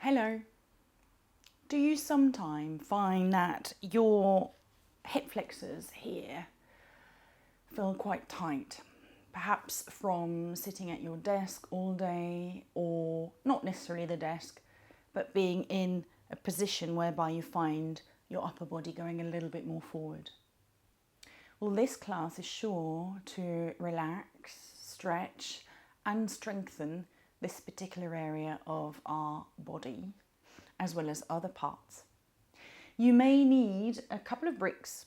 Hello. Do you sometimes find that your hip flexors here feel quite tight? Perhaps from sitting at your desk all day, or not necessarily the desk, but being in a position whereby you find your upper body going a little bit more forward. Well, this class is sure to relax, stretch, and strengthen this particular area of our body, as well as other parts. You may need a couple of bricks,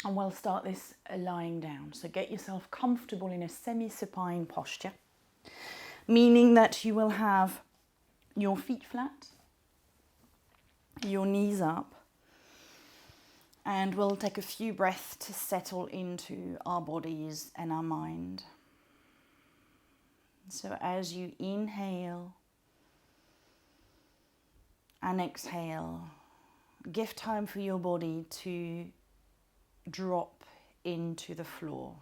and we'll start this lying down. So get yourself comfortable in a semi-supine posture, meaning that you will have your feet flat, your knees up, and we'll take a few breaths to settle into our bodies and our mind. So as you inhale and exhale, give time for your body to drop into the floor.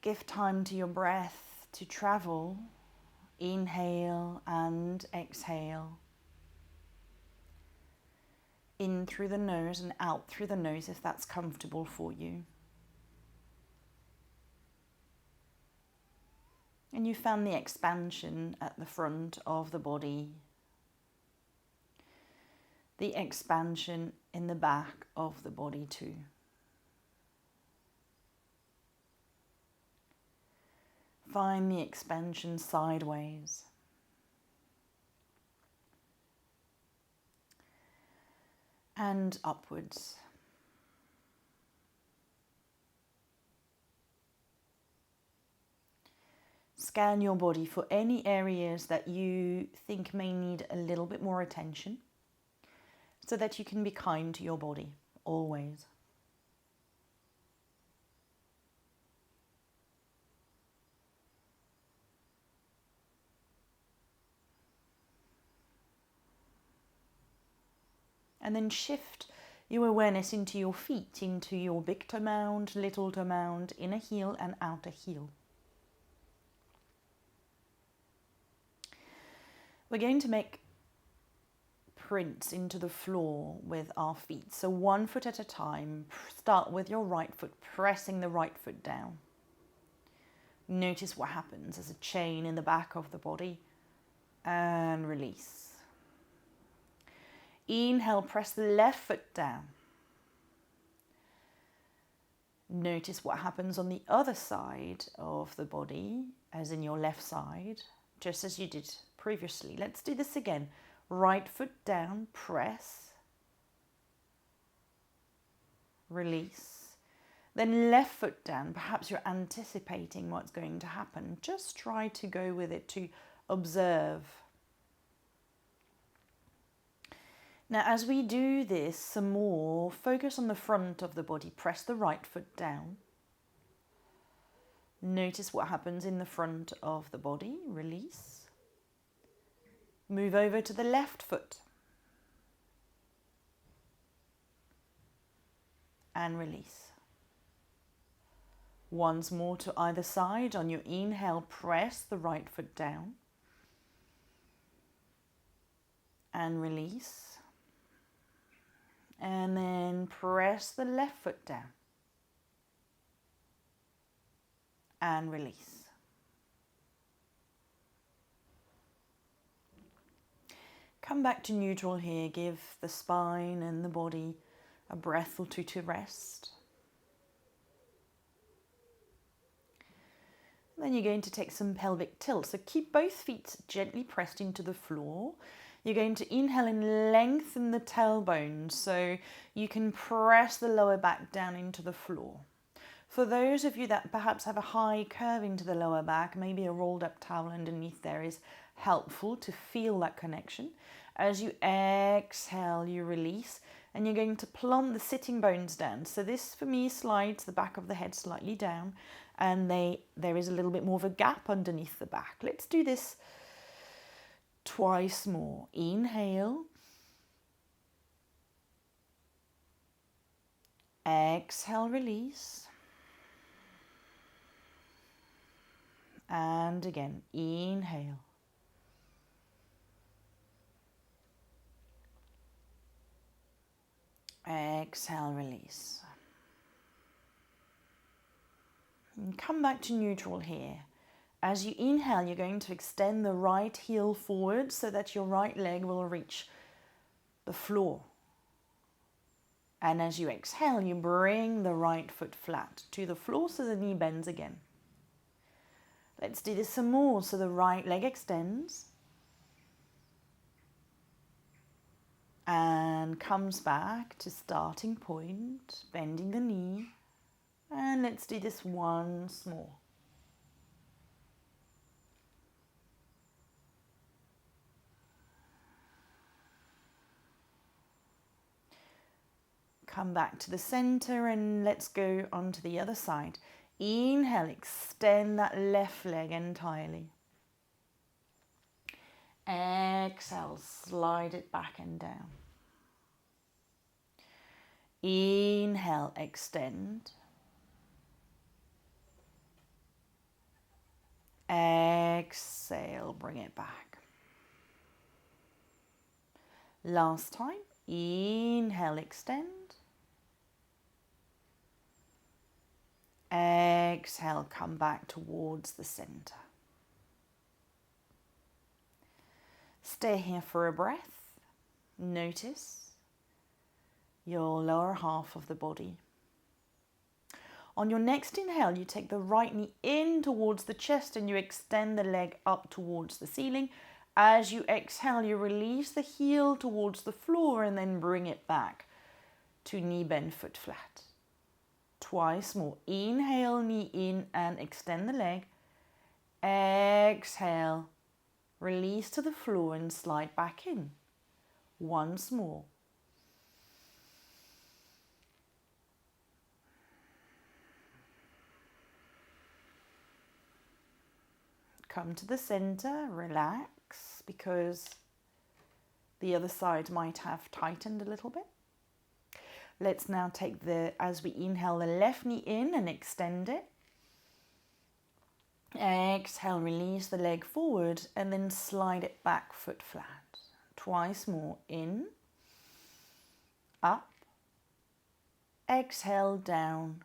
Give time to your breath to travel. Inhale and exhale. In through the nose and out through the nose if that's comfortable for you. And you found the expansion at the front of the body, the expansion in the back of the body too. Find the expansion sideways. And upwards. Scan your body for any areas that you think may need a little bit more attention, so that you can be kind to your body, always. And then shift your awareness into your feet, into your big toe mound, little toe mound, inner heel and outer heel. We're going to make prints into the floor with our feet. So 1 foot at a time. Start with your right foot, pressing the right foot down. Notice what happens as a chain in the back of the body. And release. Inhale, press the left foot down. Notice what happens on the other side of the body, as in your left side, just as you did previously. Let's do this again. Right foot down, press, release. Then left foot down. Perhaps you're anticipating what's going to happen. Just try to go with it, to observe. Now, as we do this some more, focus on the front of the body. Press the right foot down. Notice what happens in the front of the body. Release. Move over to the left foot. And release. Once more to either side. On your inhale, press the right foot down. And release. And then press the left foot down. And release. Come back to neutral here. Give the spine and the body a breath or two to rest. Then you're going to take some pelvic tilt. So keep both feet gently pressed into the floor. You're going to inhale and lengthen the tailbone so you can press the lower back down into the floor. For those of you that perhaps have a high curve into the lower back, maybe a rolled up towel underneath there is helpful to feel that connection. As you exhale, you release, and you're going to plump the sitting bones down. So this, for me, slides the back of the head slightly down, and there is a little bit more of a gap underneath the back. Let's do this twice more. Inhale. Exhale, release. And again, inhale. Exhale, release. And come back to neutral here. As you inhale, you're going to extend the right heel forward so that your right leg will reach the floor. And as you exhale, you bring the right foot flat to the floor so the knee bends again. Let's do this some more. So the right leg extends and comes back to starting point, bending the knee. And let's do this once more. Come back to the center and let's go on to the other side. Inhale, extend that left leg entirely. Exhale, slide it back and down. Inhale, extend. Exhale, bring it back. Last time. Inhale, extend. Exhale, come back towards the center. Stay here for a breath. Notice your lower half of the body. On your next inhale, you take the right knee in towards the chest and you extend the leg up towards the ceiling. As you exhale, you release the heel towards the floor and then bring it back to knee bend, foot flat. Twice more. Inhale, knee in and extend the leg. Exhale, release to the floor and slide back in. Once more. Come to the center, relax, because the other side might have tightened a little bit. Let's now take as we inhale, the left knee in and extend it. Exhale, release the leg forward and then slide it back, foot flat. Twice more, in, up, exhale, down,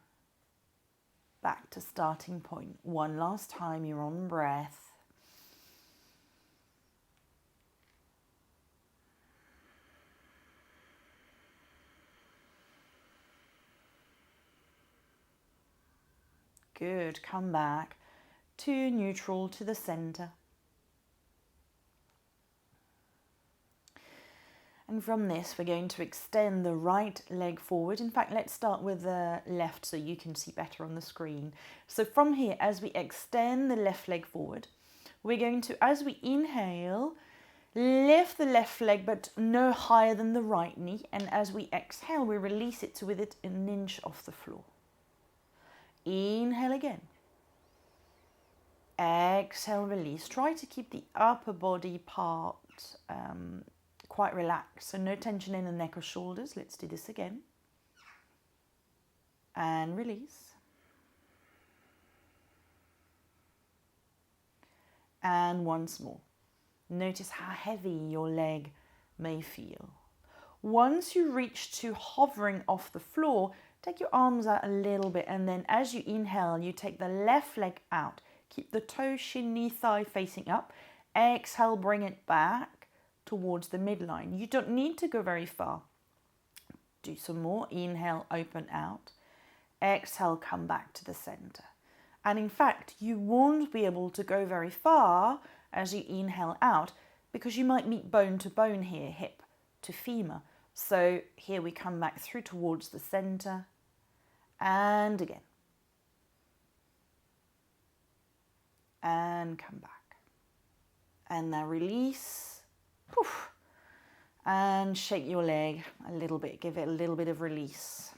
back to starting point. One last time, you're on breath. Good, come back to neutral, to the center. And from this, we're going to extend the right leg forward. In fact, let's start with the left so you can see better on the screen. So from here, as we extend the left leg forward, we're going to, as we inhale, lift the left leg, but no higher than the right knee. And as we exhale, we release it to with it an inch off the floor. Inhale again. Exhale, release. Try to keep the upper body part quite relaxed. So no tension in the neck or shoulders. Let's do this again. And release. And once more. Notice how heavy your leg may feel. Once you reach to hovering off the floor, take your arms out a little bit, and then as you inhale, you take the left leg out. Keep the toe, shin, knee, thigh facing up. Exhale, bring it back towards the midline. You don't need to go very far. Do some more. Inhale, open out. Exhale, come back to the center. And in fact, you won't be able to go very far as you inhale out because you might meet bone to bone here, hip to femur. So here we come back through towards the center and again. And come back. And now release. Poof. And shake your leg a little bit. Give it a little bit of release.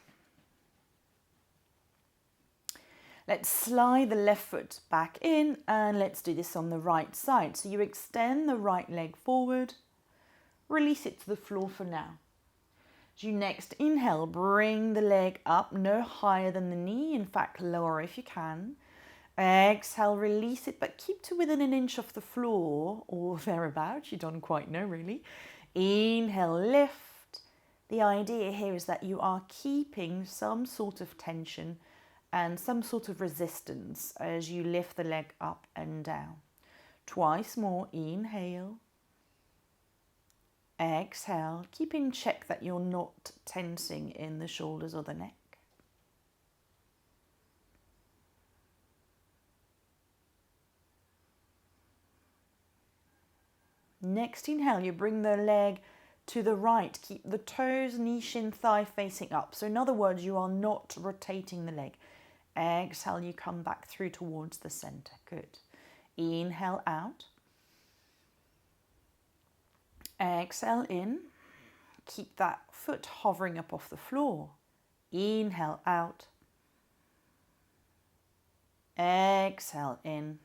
Let's slide the left foot back in and let's do this on the right side. So you extend the right leg forward. Release it to the floor for now. As you next inhale, bring the leg up, no higher than the knee. In fact, lower if you can. Exhale, release it, but keep to within an inch of the floor or thereabouts. You don't quite know really. Inhale, lift. The idea here is that you are keeping some sort of tension and some sort of resistance as you lift the leg up and down. Twice more. Inhale. Exhale. Keep in check that you're not tensing in the shoulders or the neck. Next inhale, you bring the leg to the right. Keep the toes, knee, shin, thigh facing up. So in other words, you are not rotating the leg. Exhale, you come back through towards the center. Good. Inhale out. Exhale in. Keep that foot hovering up off the floor. Inhale out. Exhale in.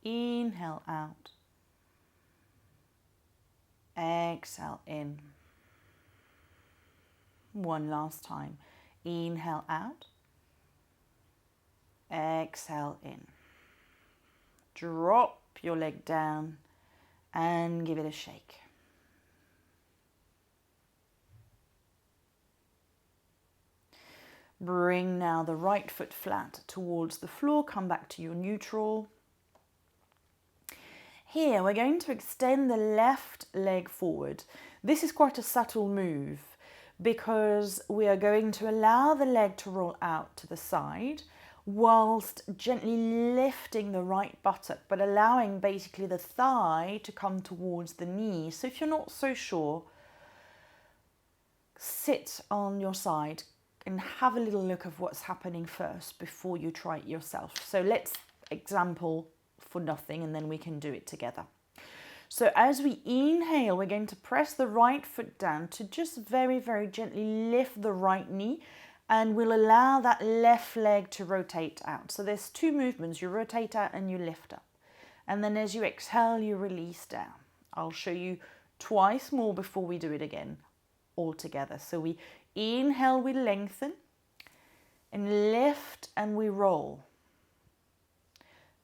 Inhale out. Exhale in. One last time. Inhale out. Exhale in. Drop your leg down and give it a shake. Bring now the right foot flat towards the floor. Come back to your neutral. Here we're going to extend the left leg forward. This is quite a subtle move because we are going to allow the leg to roll out to the side whilst gently lifting the right buttock, but allowing basically the thigh to come towards the knee. So if you're not so sure, sit on your side and have a little look of what's happening first before you try it yourself. So let's example for nothing and then we can do it together. So as we inhale, we're going to press the right foot down to just very, very gently lift the right knee, and we'll allow that left leg to rotate out. So there's two movements. You rotate out and you lift up. And then as you exhale, you release down. I'll show you twice more before we do it again all together. So we inhale, we lengthen and lift and we roll.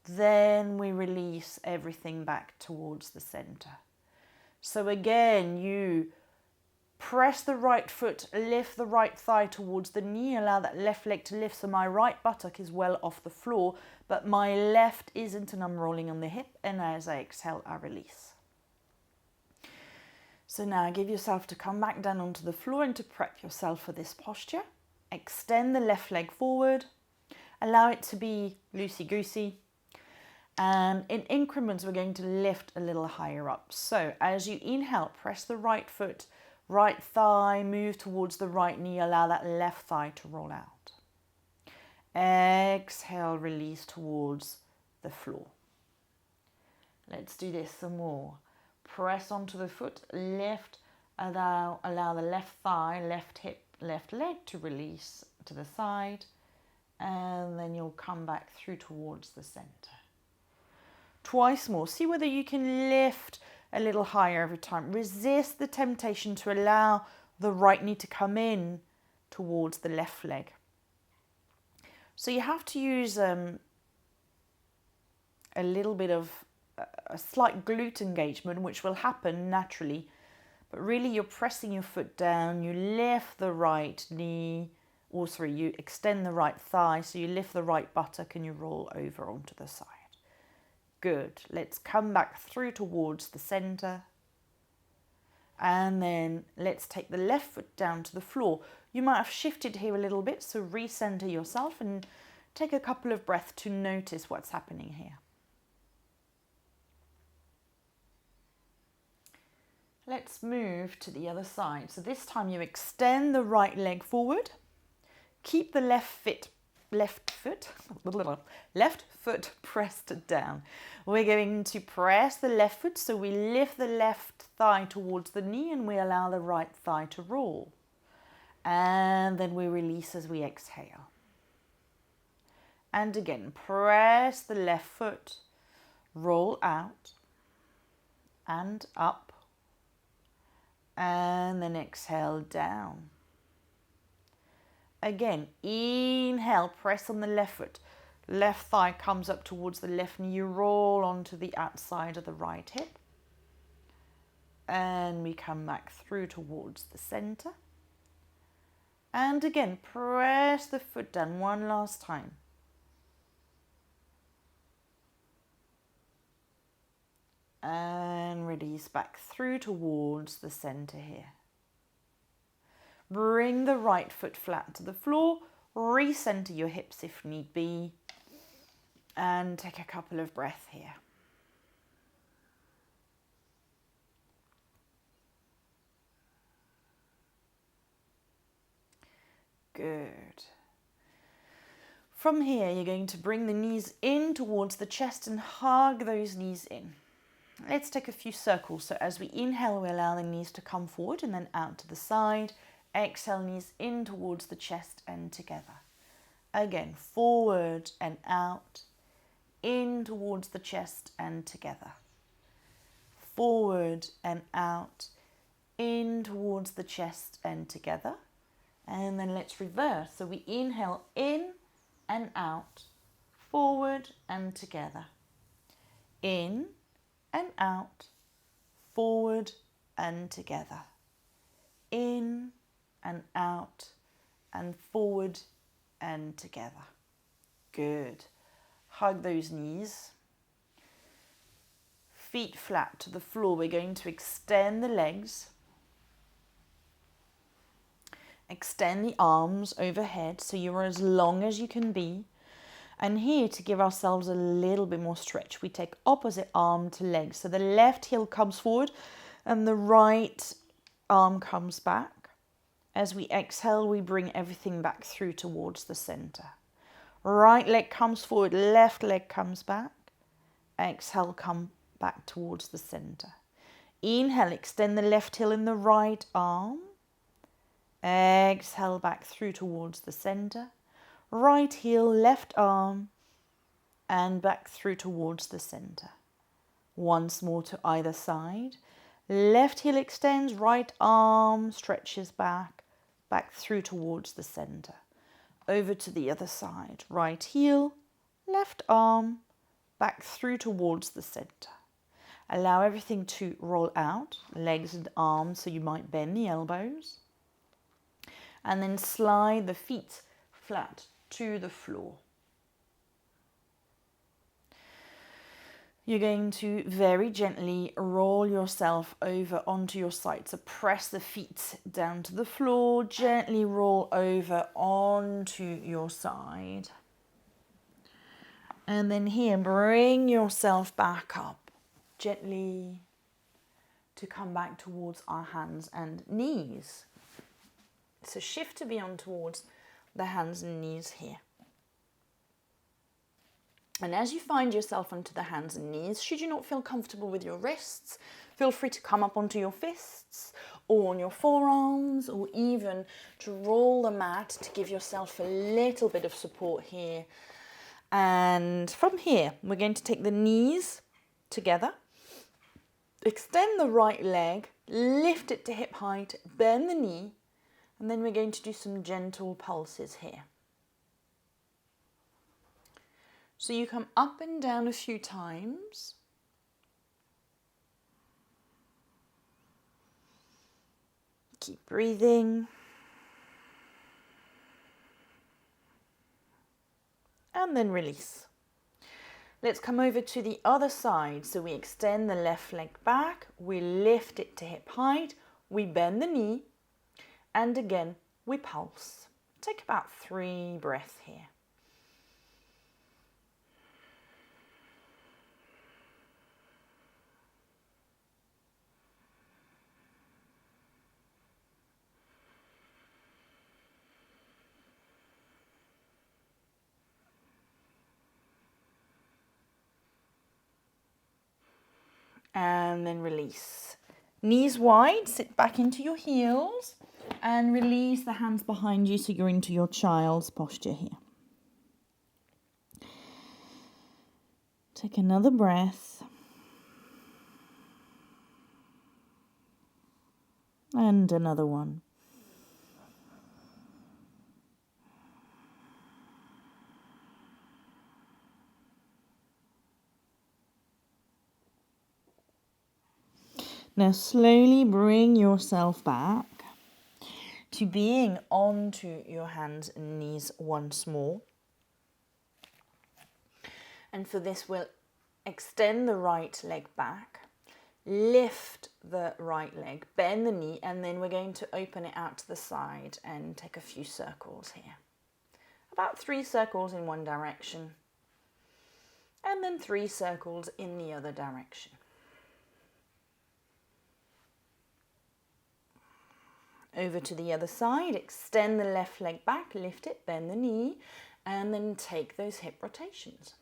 Then we release everything back towards the center. So again, you press the right foot, lift the right thigh towards the knee, allow that left leg to lift so my right buttock is well off the floor, but my left isn't, and I'm rolling on the hip, and as I exhale, I release. So now give yourself to come back down onto the floor and to prep yourself for this posture. Extend the left leg forward, allow it to be loosey-goosey. And in increments, we're going to lift a little higher up. So as you inhale, press the right foot, right thigh, move towards the right knee, allow that left thigh to roll out. Exhale, release towards the floor. Let's do this some more. Press onto the foot, lift, allow the left thigh, left hip, left leg to release to the side, and then you'll come back through towards the center. Twice more. See whether you can lift a little higher every time. Resist the temptation to allow the right knee to come in towards the left leg. So you have to use a little bit of a slight glute engagement, which will happen naturally. But really you're pressing your foot down, you lift the right knee, you extend the right thigh, so you lift the right buttock and you roll over onto the side. Good. Let's come back through towards the center. And then let's take the left foot down to the floor. You might have shifted here a little bit, so recenter yourself and take a couple of breaths to notice what's happening here. Let's move to the other side. So this time you extend the right leg forward. Keep the left foot pressed down. We're going to press the left foot, so we lift the left thigh towards the knee and we allow the right thigh to roll. And then we release as we exhale. And again, press the left foot, roll out and up, and then exhale down. Again, inhale, press on the left foot. Left thigh comes up towards the left knee. You roll onto the outside of the right hip. And we come back through towards the center. And again, press the foot down one last time. And release back through towards the center here. Bring the right foot flat to the floor. Recenter your hips if need be. And take a couple of breaths here. Good. From here, you're going to bring the knees in towards the chest and hug those knees in. Let's take a few circles. So as we inhale, we allow the knees to come forward and then out to the side. Exhale, knees in towards the chest and together. Again, forward and out, in towards the chest and together. Forward and out, in towards the chest and together. And then let's reverse. So we inhale in and out, forward and together. In and out, forward and together. In and out and forward and together. Good. Hug those knees. Feet flat to the floor. We're going to extend the legs. Extend the arms overhead so you're as long as you can be. And here, to give ourselves a little bit more stretch, we take opposite arm to leg. So the left heel comes forward and the right arm comes back. As we exhale, we bring everything back through towards the center. Right leg comes forward, left leg comes back. Exhale, come back towards the center. Inhale, extend the left heel in the right arm. Exhale, back through towards the center. Right heel, left arm, and back through towards the center. Once more to either side. Left heel extends, right arm stretches back, back through towards the center. Over to the other side. Right heel, left arm, back through towards the center. Allow everything to roll out, legs and arms, so you might bend the elbows. And then slide the feet flat to the floor. You're going to very gently roll yourself over onto your side. So press the feet down to the floor, gently roll over onto your side. And then here, bring yourself back up gently to come back towards our hands and knees. So shift to be on towards the hands and knees here. And as you find yourself onto the hands and knees, should you not feel comfortable with your wrists, feel free to come up onto your fists or on your forearms, or even to roll the mat to give yourself a little bit of support here. And from here, we're going to take the knees together, extend the right leg, lift it to hip height, bend the knee, and then we're going to do some gentle pulses here. So you come up and down a few times. Keep breathing. And then release. Let's come over to the other side. So we extend the left leg back, we lift it to hip height, we bend the knee, and again, we pulse. Take about 3 breaths here. And then release. Knees wide, sit back into your heels and release the hands behind you so you're into your child's posture here. Take another breath. And another one. Now slowly bring yourself back to being onto your hands and knees once more. And for this, we'll extend the right leg back, lift the right leg, bend the knee, and then we're going to open it out to the side and take a few circles here. About 3 circles in one direction, and then 3 circles in the other direction. Over to the other side, extend the left leg back, lift it, bend the knee, and then take those hip rotations.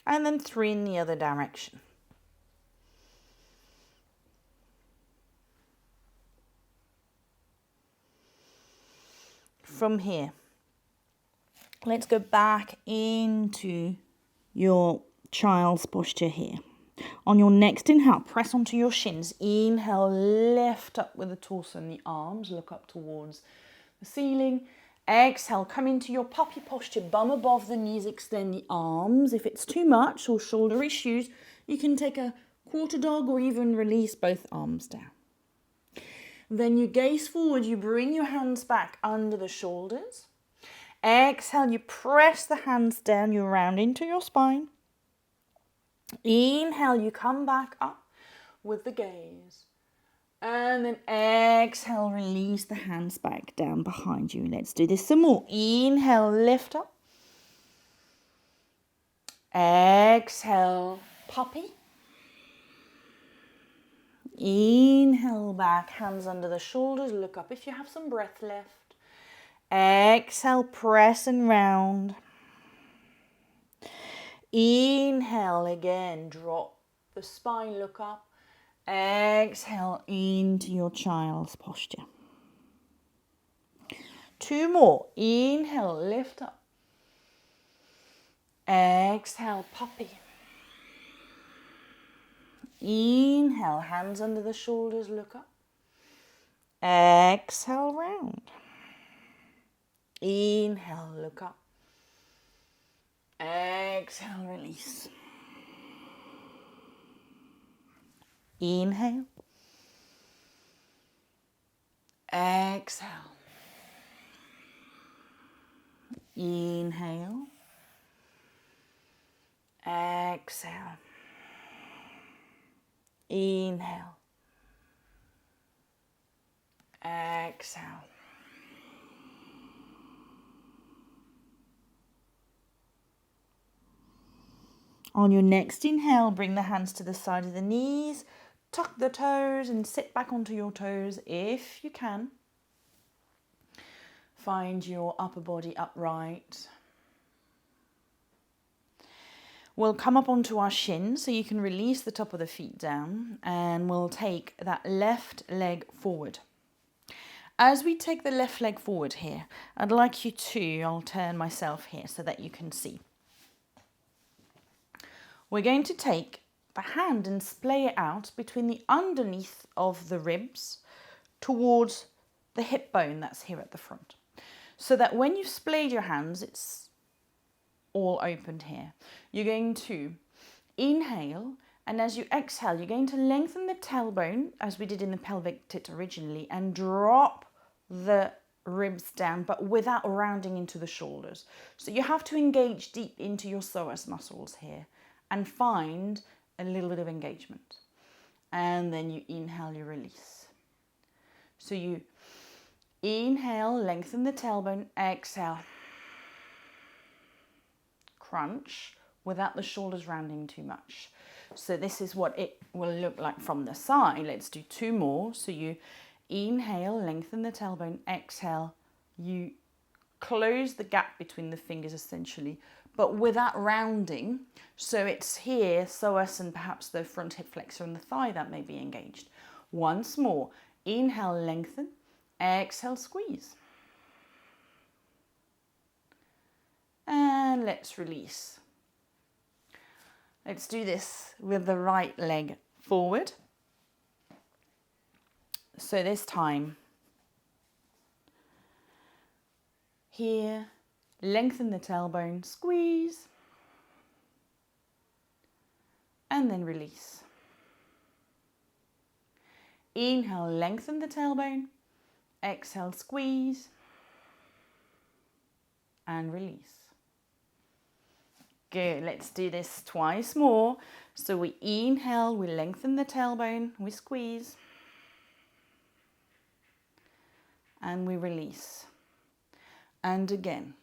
And then 3 in the other direction. From here, let's go back into your child's posture here. On your next inhale, press onto your shins. Inhale, lift up with the torso and the arms. Look up towards the ceiling. Exhale, come into your puppy posture. Bum above the knees, extend the arms. If it's too much or shoulder issues, you can take a quarter dog or even release both arms down. Then you gaze forward. You bring your hands back under the shoulders. Exhale, you press the hands down. You round into your spine. Inhale, you come back up with the gaze. And then exhale, release the hands back down behind you. Let's do this some more. Inhale, lift up. Exhale, puppy. Inhale back, hands under the shoulders. Look up if you have some breath left. Exhale, press and round. Inhale again, drop the spine, look up. Exhale into your child's posture. 2 more. Inhale, lift up. Exhale, puppy. Inhale, hands under the shoulders, look up. Exhale, round. Inhale, look up. Exhale, release. Inhale. Exhale. Inhale. Exhale. Inhale. Exhale. On your next inhale, bring the hands to the side of the knees, tuck the toes and sit back onto your toes if you can. Find your upper body upright. We'll come up onto our shins so you can release the top of the feet down, and we'll take that left leg forward. As we take the left leg forward here, I'd like you to, I'll turn myself here so that you can see. We're going to take the hand and splay it out between the underneath of the ribs towards the hip bone that's here at the front. So that when you've splayed your hands, it's all opened here. You're going to inhale, and as you exhale, you're going to lengthen the tailbone, as we did in the pelvic tilt originally, and drop the ribs down, but without rounding into the shoulders. So you have to engage deep into your psoas muscles here and find a little bit of engagement. And then you inhale, you release. So you inhale, lengthen the tailbone, exhale. Crunch without the shoulders rounding too much. So this is what it will look like from the side. Let's do 2 more. So you inhale, lengthen the tailbone, exhale. You close the gap between the fingers essentially, but without rounding. So it's here, psoas and perhaps the front hip flexor and the thigh that may be engaged. Once more. Inhale, lengthen. Exhale, squeeze. And let's release. Let's do this with the right leg forward. So this time, here, lengthen the tailbone, squeeze. and then release. Inhale, lengthen the tailbone. Exhale, squeeze and release. Good, let's do this twice more. So we inhale, we lengthen the tailbone, we squeeze and we release. And again.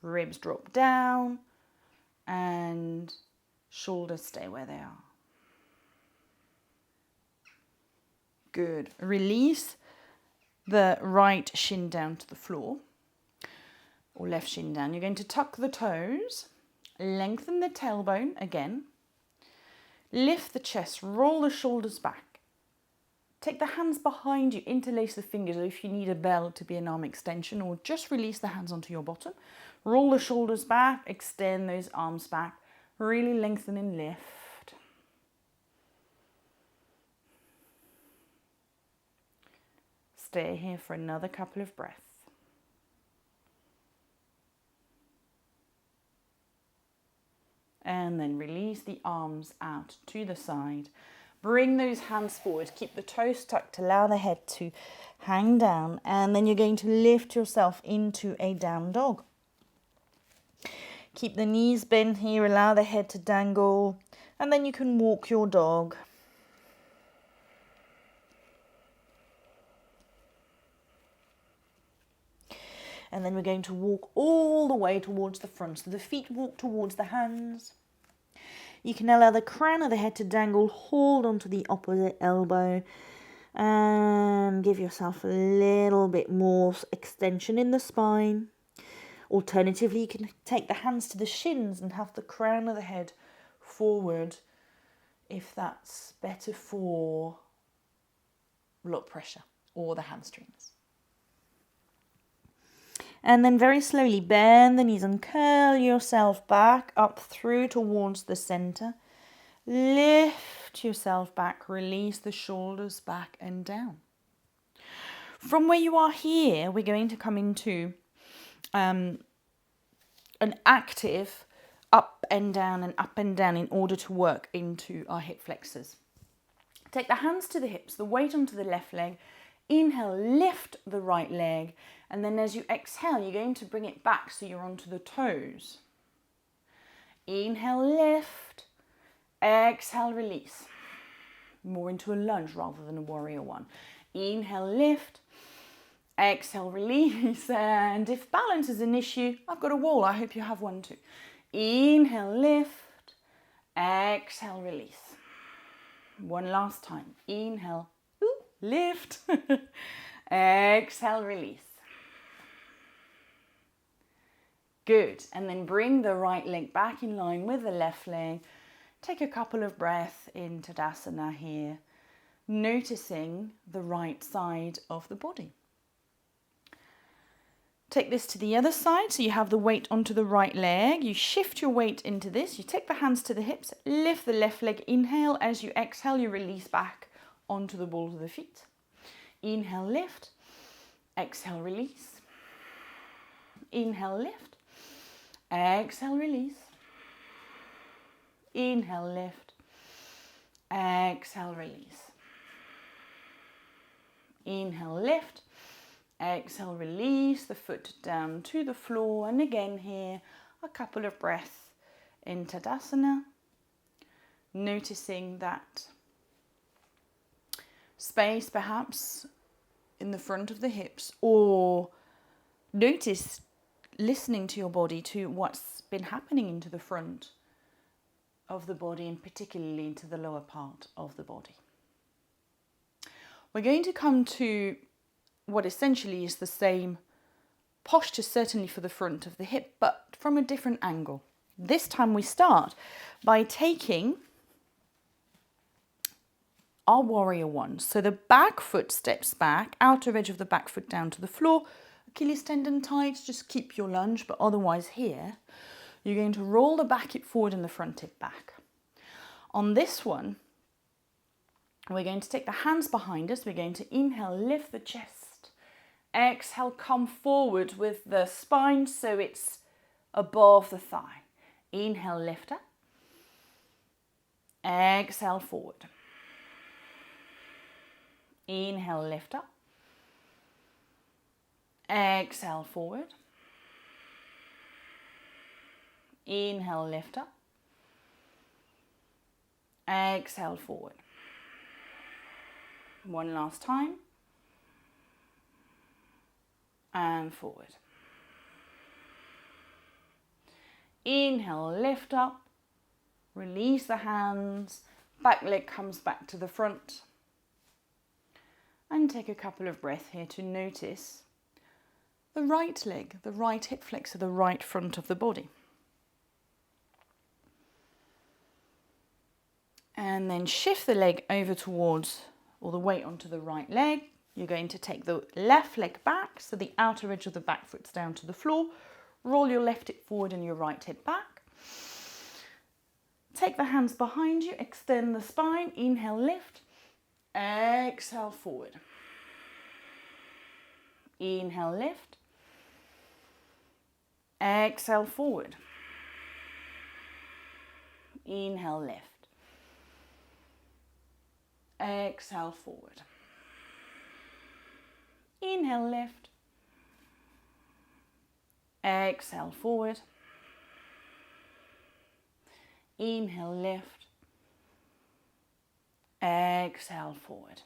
Ribs drop down and shoulders stay where they are. Good. Release the right shin down to the floor, or left shin down. You're going to tuck the toes, lengthen the tailbone again, lift the chest, roll the shoulders back. Take the hands behind you, interlace the fingers, or if you need a bell to be an arm extension, or just release the hands onto your bottom. Roll the shoulders back, extend those arms back, really lengthen and lift. Stay here for another couple of breaths. And then release the arms out to the side. Bring those hands forward. Keep the toes tucked. Allow the head to hang down. And then you're going to lift yourself into a down dog. Keep the knees bent here. Allow the head to dangle. And then you can walk your dog. And then we're going to walk all the way towards the front. So the feet walk towards the hands. You can allow the crown of the head to dangle. Hold onto the opposite elbow. And give yourself a little bit more extension in the spine. Alternatively, you can take the hands to the shins and have the crown of the head forward if that's better for blood pressure or the hamstrings. And then very slowly bend the knees and curl yourself back up through towards the center. Lift yourself back, release the shoulders back and down. From where you are here, we're going to come into an active up and down in order to work into our hip flexors. Take the hands to the hips, the weight onto the left leg. Inhale, lift the right leg. And then as you exhale, you're going to bring it back so you're onto the toes. Inhale, lift. Exhale, release. More into a lunge rather than a warrior one. Inhale, lift. Exhale, release. And if balance is an issue, I've got a wall. I hope you have one too. Inhale, lift. Exhale, release. One last time. Inhale, lift. Exhale, release. Good. And then bring the right leg back in line with the left leg. Take a couple of breaths in Tadasana here, noticing the right side of the body. Take this to the other side, so you have the weight onto the right leg. You shift your weight into this. You take the hands to the hips, lift the left leg. Inhale. As you exhale, you release back onto the balls of the feet. Inhale, lift. Exhale, release. Inhale, lift. Exhale, release. Inhale, lift. Exhale, release. Inhale, lift. Exhale, release the foot down to the floor. And again here, a couple of breaths in Tadasana. Noticing that space perhaps in the front of the hips, or notice listening to your body to what's been happening into the front of the body and particularly into the lower part of the body. We're going to come to what essentially is the same posture, certainly for the front of the hip, but from a different angle. This time we start by taking our warrior one. So the back foot steps back, outer edge of the back foot down to the floor, Achilles tendon tight, just keep your lunge, but otherwise here, you're going to roll the back hip forward and the front hip back. On this one, we're going to take the hands behind us. We're going to inhale, lift the chest. Exhale, come forward with the spine so it's above the thigh. Inhale, lift up. Exhale, forward. Inhale, lift up. Exhale, forward. Inhale, lift up. Exhale, forward. One last time. And forward. Inhale, lift up. Release the hands. Back leg comes back to the front. And take a couple of breaths here to notice the right leg, the right hip flexor, the right front of the body. And then shift the leg over towards, or the weight onto the right leg. You're going to take the left leg back, so the outer edge of the back foot's down to the floor. Roll your left hip forward and your right hip back. Take the hands behind you, extend the spine, inhale, lift. Exhale, forward. Inhale, lift. Exhale, forward. Inhale, lift. Exhale, forward. Inhale, lift. Exhale, forward. Inhale, lift. Exhale, forward.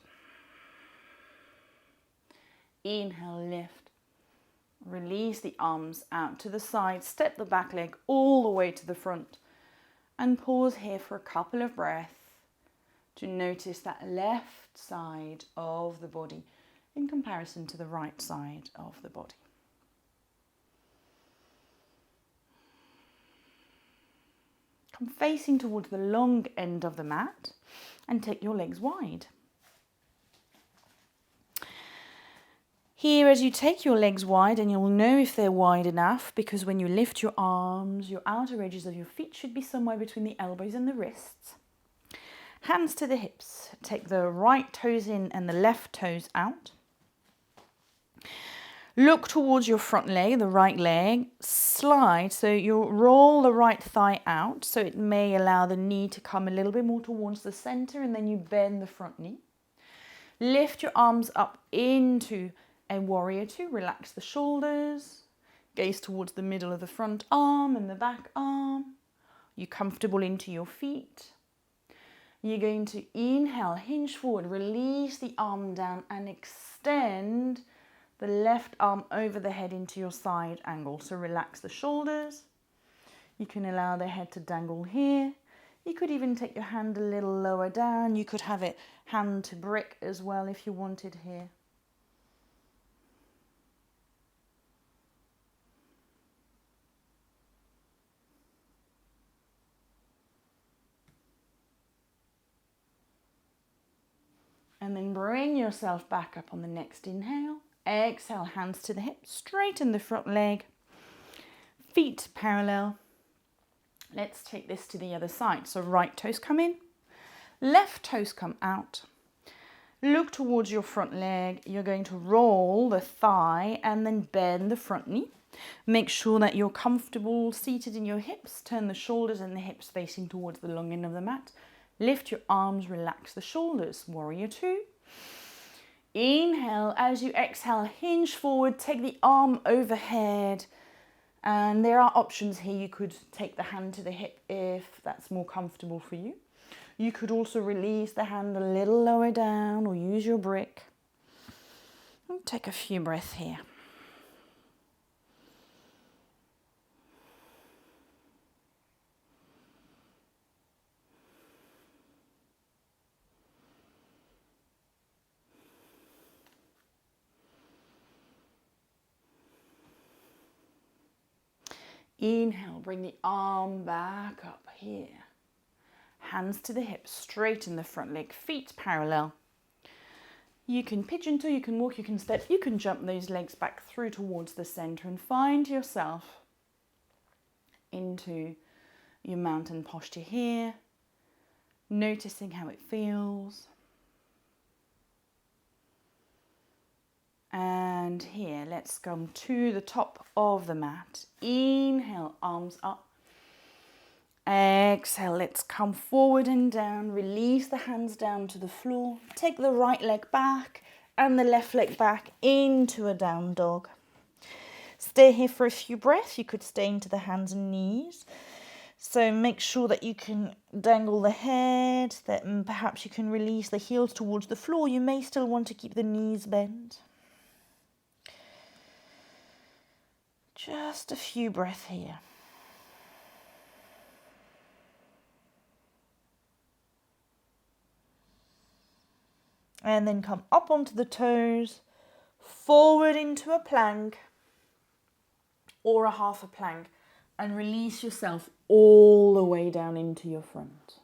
Inhale, lift. Release the arms out to the side. Step the back leg all the way to the front. And pause here for a couple of breaths to notice that left side of the body in comparison to the right side of the body. Come facing towards the long end of the mat and take your legs wide. Here, as you take your legs wide, and you'll know if they're wide enough because when you lift your arms, your outer edges of your feet should be somewhere between the elbows and the wrists. Hands to the hips. Take the right toes in and the left toes out. Look towards your front leg, the right leg. Slide, so you'll roll the right thigh out, so it may allow the knee to come a little bit more towards the center, and then you bend the front knee. Lift your arms up into a warrior two. Relax the shoulders. Gaze towards the middle of the front arm and the back arm. You're comfortable into your feet. You're going to inhale, hinge forward, release the arm down and extend the left arm over the head into your side angle. So relax the shoulders. You can allow the head to dangle here. You could even take your hand a little lower down. You could have it hand to brick as well if you wanted here. And then bring yourself back up on the next inhale. Exhale, hands to the hips, straighten the front leg, feet parallel. Let's take this to the other side. So right toes come in, left toes come out. Look towards your front leg. You're going to roll the thigh and then bend the front knee. Make sure that you're comfortable seated in your hips. Turn the shoulders and the hips facing towards the long end of the mat. Lift your arms, relax the shoulders. Warrior two. Inhale, as you exhale, hinge forward, take the arm overhead. And there are options here. You could take the hand to the hip if that's more comfortable for you. You could also release the hand a little lower down or use your brick. And take a few breaths here. Inhale, bring the arm back up here. Hands to the hips, straighten the front leg, feet parallel. You can pigeon toe, you can walk, you can step, you can jump those legs back through towards the center and find yourself into your mountain posture here, noticing how it feels. And here, let's come to the top of the mat. Inhale, arms up. Exhale, let's come forward and down. Release the hands down to the floor. Take the right leg back and the left leg back into a down dog. Stay here for a few breaths. You could stay into the hands and knees. So make sure that you can dangle the head, that perhaps you can release the heels towards the floor. You may still want to keep the knees bent. Just a few breaths here. And then come up onto the toes, forward into a plank or a half a plank, and release yourself all the way down into your front.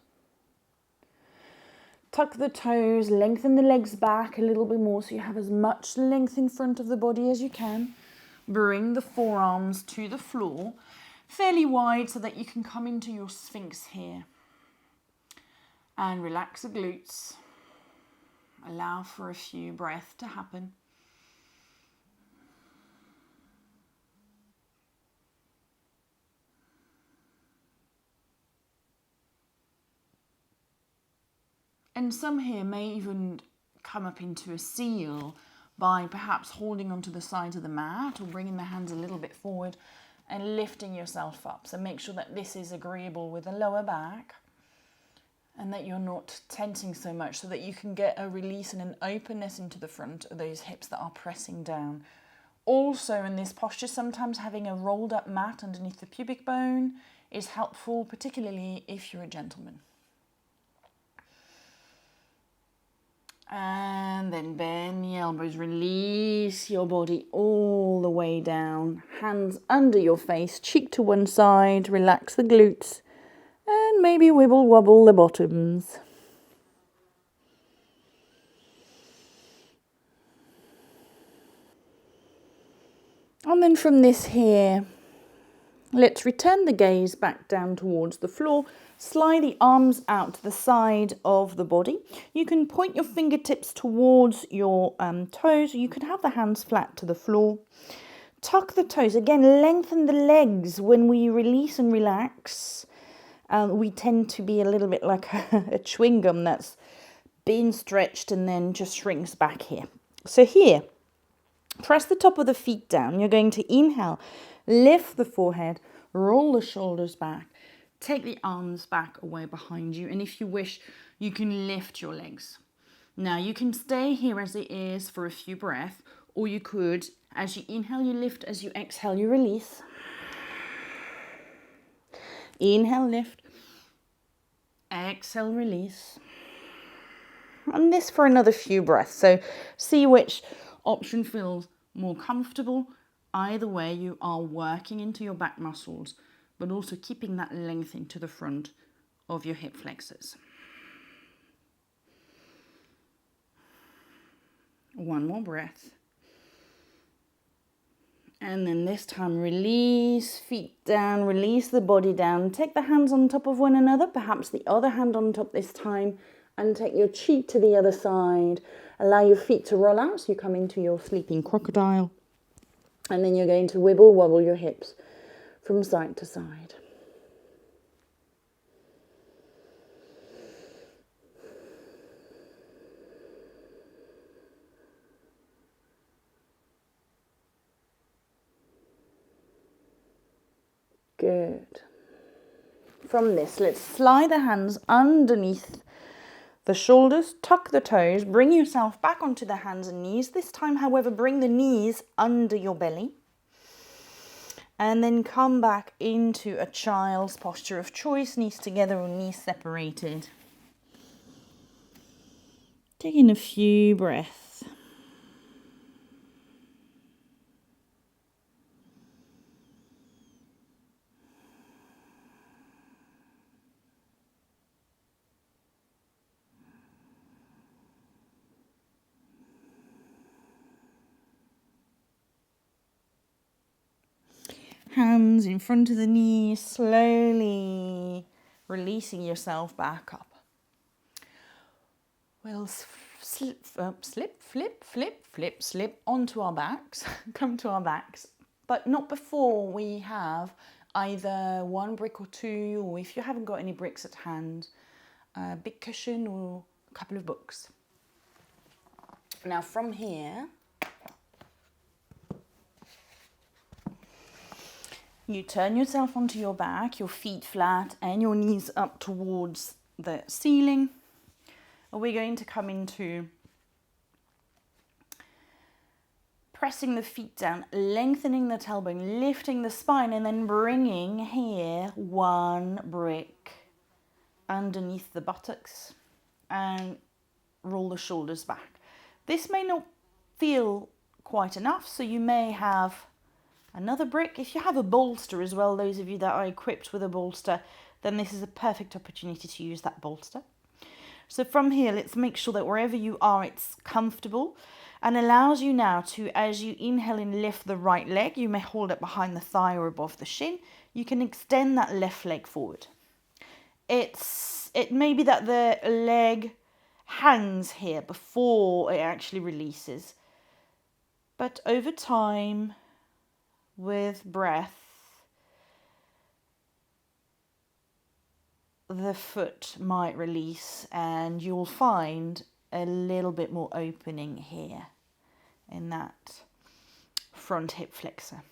Tuck the toes, lengthen the legs back a little bit more so you have as much length in front of the body as you can. Bring the forearms to the floor, fairly wide so that you can come into your Sphinx here. And relax the glutes. Allow for a few breaths to happen. And some here may even come up into a seal by perhaps holding onto the sides of the mat or bringing the hands a little bit forward and lifting yourself up. So make sure that this is agreeable with the lower back and that you're not tensing so much so that you can get a release and an openness into the front of those hips that are pressing down. Also in this posture, sometimes having a rolled up mat underneath the pubic bone is helpful, particularly if you're a gentleman. And then bend the elbows, release your body all the way down. Hands under your face, cheek to one side, relax the glutes, and maybe wibble wobble the bottoms. And then from this here, let's return the gaze back down towards the floor. Slide the arms out to the side of the body. You can point your fingertips towards your toes. You could have the hands flat to the floor. Tuck the toes. Again, lengthen the legs. When we release and relax, we tend to be a little bit like a chewing gum that's been stretched and then just shrinks back here. So here, press the top of the feet down. You're going to inhale, lift the forehead, roll the shoulders back. Take the arms back away behind you, and if you wish, you can lift your legs. Now, you can stay here as it is for a few breaths, or you could, as you inhale, you lift, as you exhale, you release. Inhale, lift. Exhale, release. And this for another few breaths. So see which option feels more comfortable. Either way, you are working into your back muscles, but also keeping that length into the front of your hip flexors. One more breath. And then this time, release, feet down, release the body down. Take the hands on top of one another, perhaps the other hand on top this time, and take your cheek to the other side. Allow your feet to roll out so you come into your sleeping crocodile. And then you're going to wibble wobble your hips from side to side. Good. From this, let's slide the hands underneath the shoulders, tuck the toes, bring yourself back onto the hands and knees. This time, however, bring the knees under your belly. And then come back into a child's posture of choice, knees together or knees separated. Taking a few breaths. Hands in front of the knees, slowly releasing yourself back up. We'll slip, flip onto our backs, come to our backs, but not before we have either one brick or two, or if you haven't got any bricks at hand, a big cushion or a couple of books. Now from here, you turn yourself onto your back, your feet flat and your knees up towards the ceiling. And we're going to come into pressing the feet down, lengthening the tailbone, lifting the spine, and then bringing here one brick underneath the buttocks and roll the shoulders back. This may not feel quite enough, so you may have another brick. If you have a bolster as well, those of you that are equipped with a bolster, then this is a perfect opportunity to use that bolster. So from here, let's make sure that wherever you are, it's comfortable and allows you now to, as you inhale and lift the right leg, you may hold it behind the thigh or above the shin. You can extend that left leg forward. It may be that the leg hangs here before it actually releases. But over time, with breath, the foot might release and you'll find a little bit more opening here in that front hip flexor.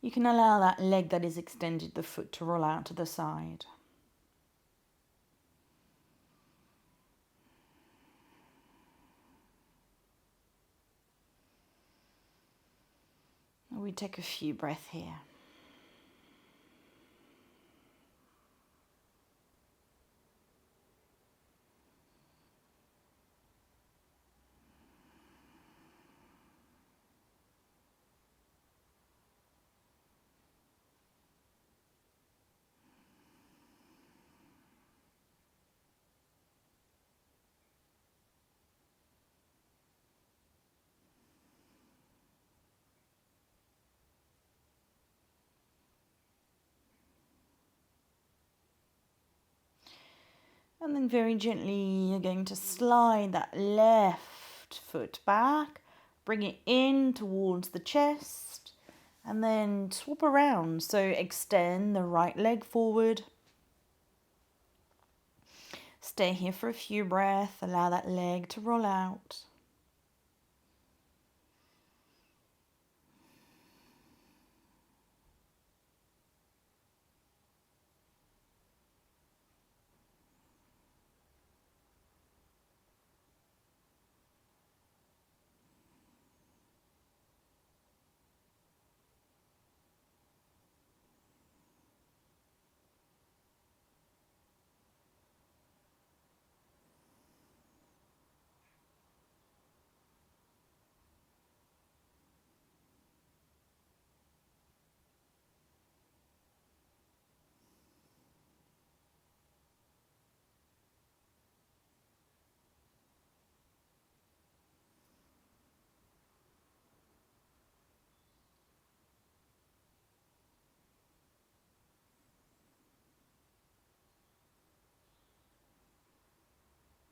You can allow that leg that is extended, the foot, to roll out to the side. We take a few breaths here. And then very gently, you're going to slide that left foot back, bring it in towards the chest, and then swap around. So extend the right leg forward. Stay here for a few breaths, allow that leg to roll out.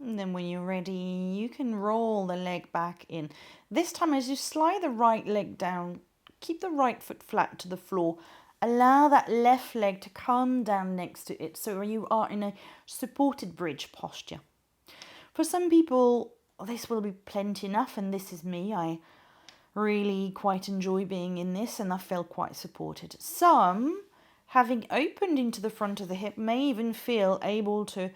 And then when you're ready, you can roll the leg back in. This time, as you slide the right leg down, keep the right foot flat to the floor. Allow that left leg to come down next to it, so you are in a supported bridge posture. For some people, this will be plenty enough, and this is me. I really quite enjoy being in this, and I feel quite supported. Some, having opened into the front of the hip, may even feel able to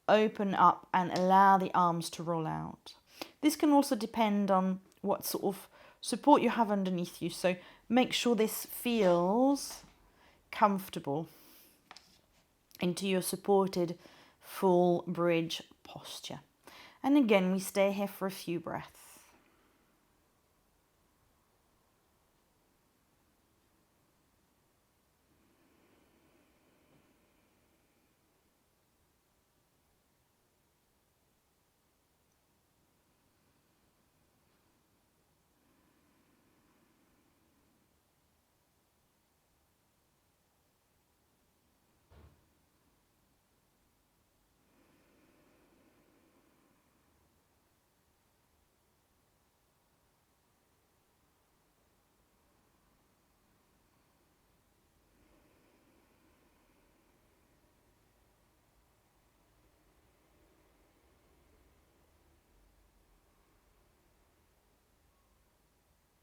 open up and allow the arms to roll out. This can also depend on what sort of support you have underneath you, so make sure this feels comfortable into your supported full bridge posture. And again, we stay here for a few breaths.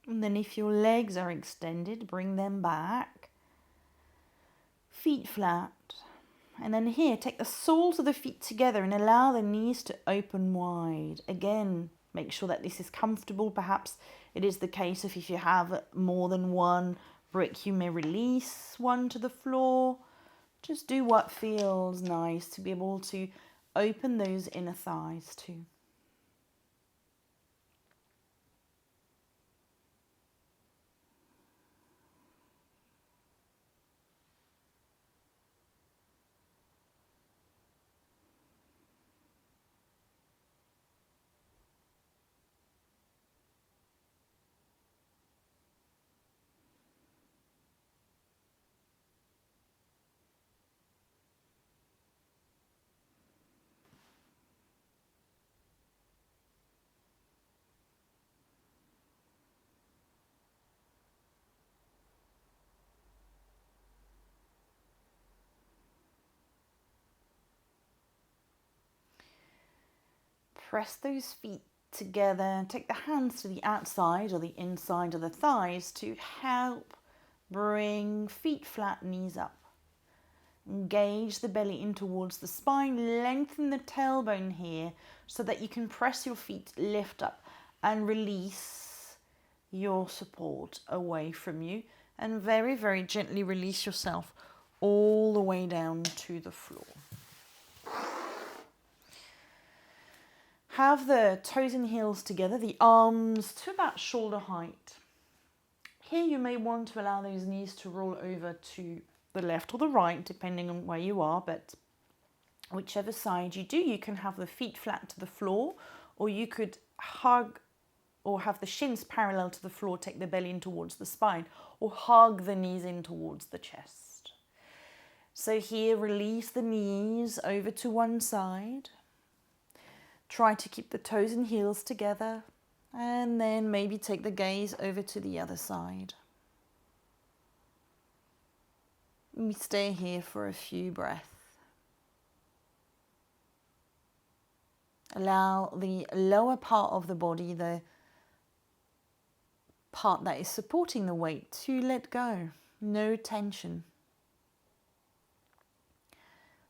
And then if your legs are extended, bring them back. Feet flat. And then here, take the soles of the feet together and allow the knees to open wide. Again, make sure that this is comfortable. Perhaps it is the case if you have more than one brick, you may release one to the floor. Just do what feels nice to be able to open those inner thighs too. Press those feet together. Take the hands to the outside or the inside of the thighs to help bring feet flat, knees up. Engage the belly in towards the spine. Lengthen the tailbone here so that you can press your feet, lift up and release your support away from you. And very, very gently release yourself all the way down to the floor. Have the toes and heels together, the arms to about shoulder height. Here you may want to allow those knees to roll over to the left or the right, depending on where you are, but whichever side you do, you can have the feet flat to the floor, or you could hug or have the shins parallel to the floor, take the belly in towards the spine, or hug the knees in towards the chest. So here, release the knees over to one side. Try to keep the toes and heels together, and then maybe take the gaze over to the other side. We stay here for a few breaths. Allow the lower part of the body, the part that is supporting the weight, to let go. No tension.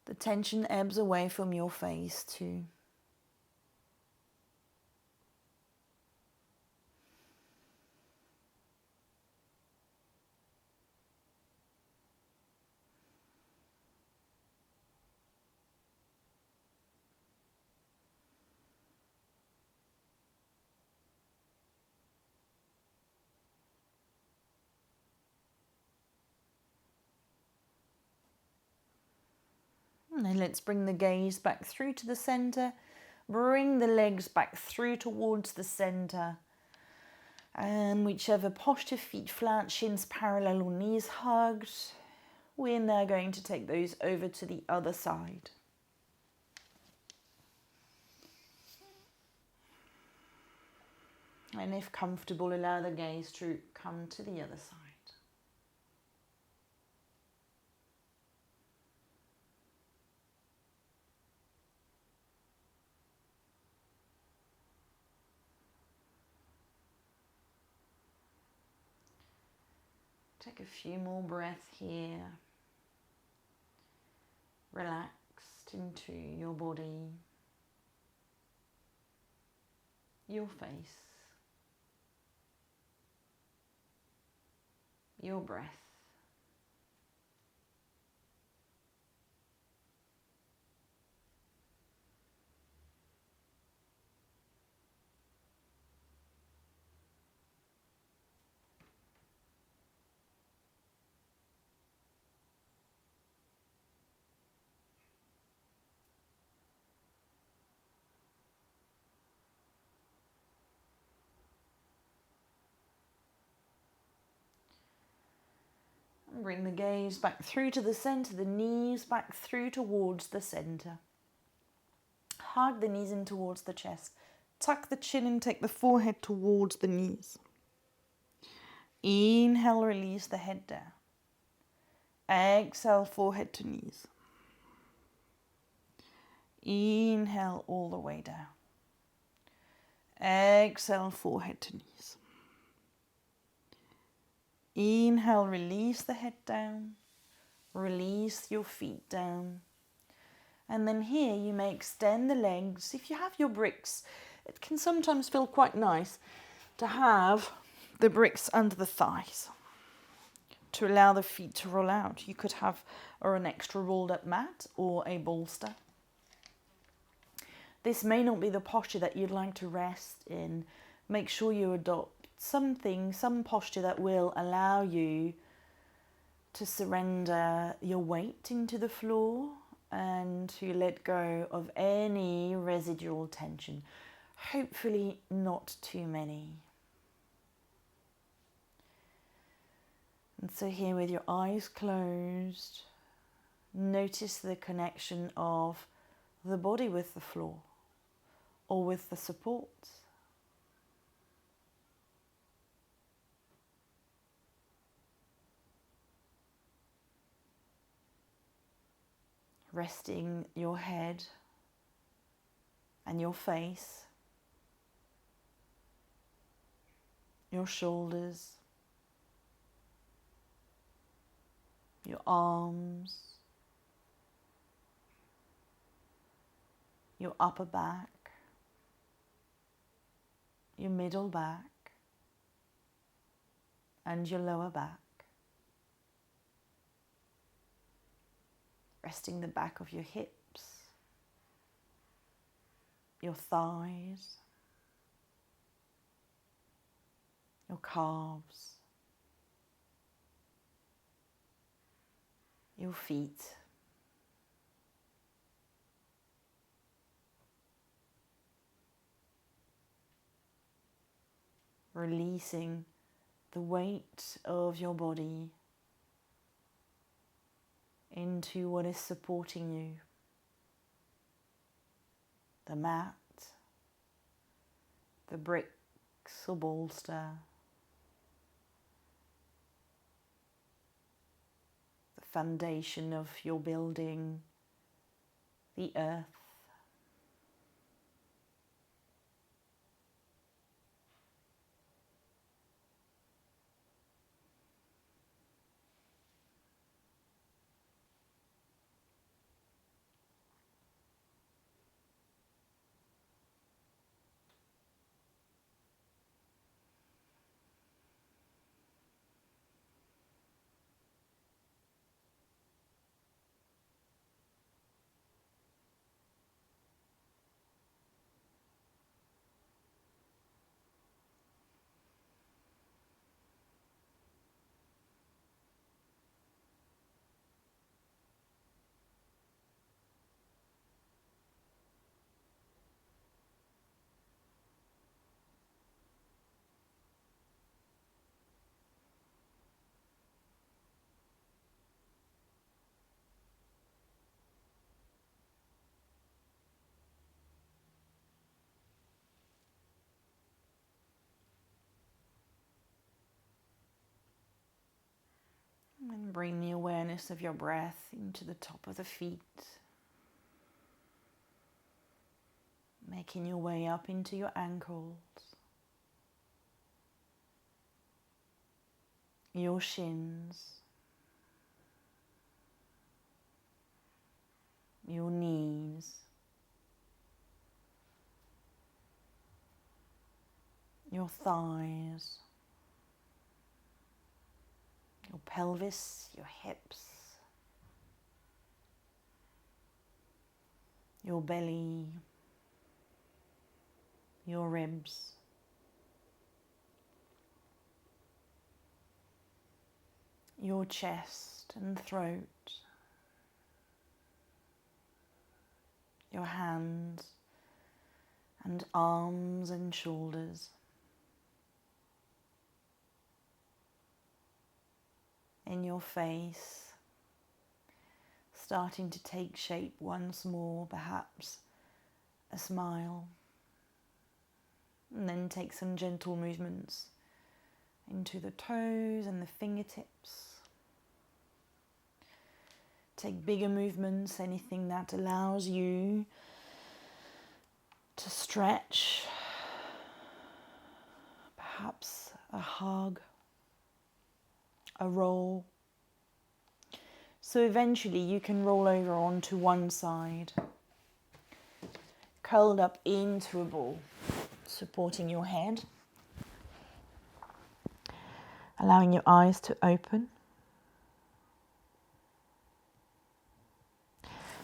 The tension ebbs away from your face too. And then let's bring the gaze back through to the center. Bring the legs back through towards the center. And whichever posture, feet flat, shins parallel or knees hugged, we're now going to take those over to the other side. And if comfortable, allow the gaze to come to the other side. Take a few more breaths here. Relaxed into your body, your face, your breath. Bring the gaze back through to the center, the knees back through towards the center. Hug the knees in towards the chest. Tuck the chin and take the forehead towards the knees. Inhale, release the head down. Exhale, forehead to knees. Inhale all the way down. Exhale, forehead to knees. Inhale, release the head down. Release your feet down. And then here you may extend the legs. If you have your bricks, it can sometimes feel quite nice to have the bricks under the thighs to allow the feet to roll out. You could have an extra rolled up mat or a bolster. This may not be the posture that you'd like to rest in. Make sure you adopt some posture that will allow you to surrender your weight into the floor and to let go of any residual tension. Hopefully not too many. And so here with your eyes closed, notice the connection of the body with the floor or with the supports. Resting your head and your face, your shoulders, your arms, your upper back, your middle back, and your lower back. Resting the back of your hips, your thighs, your calves, your feet, releasing the weight of your body into what is supporting you. The mat, the bricks or bolster, the foundation of your building, the earth. And bring the awareness of your breath into the top of the feet, making your way up into your ankles, your shins, your knees, your thighs, your pelvis, your hips, your belly, your ribs, your chest and throat, your hands and arms and shoulders, in your face, starting to take shape once more, perhaps a smile, and then take some gentle movements into the toes and the fingertips. Take bigger movements, anything that allows you to stretch, perhaps a hug, a roll. So eventually you can roll over onto one side, curled up into a ball, supporting your head, allowing your eyes to open,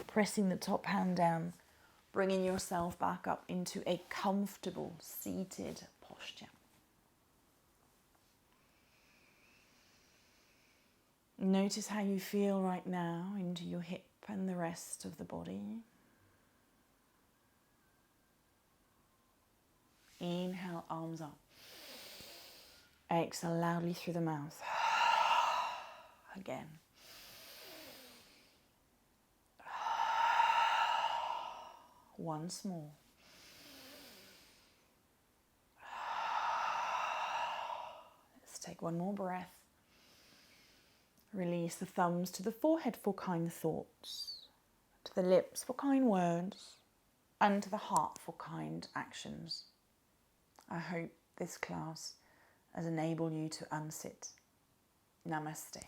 pressing the top hand down, bringing yourself back up into a comfortable seated posture. Notice how you feel right now into your hip and the rest of the body. Inhale, arms up. Exhale loudly through the mouth. Again. Once more. Let's take one more breath. Release the thumbs to the forehead for kind thoughts, to the lips for kind words, and to the heart for kind actions. I hope this class has enabled you to unsit. Namaste.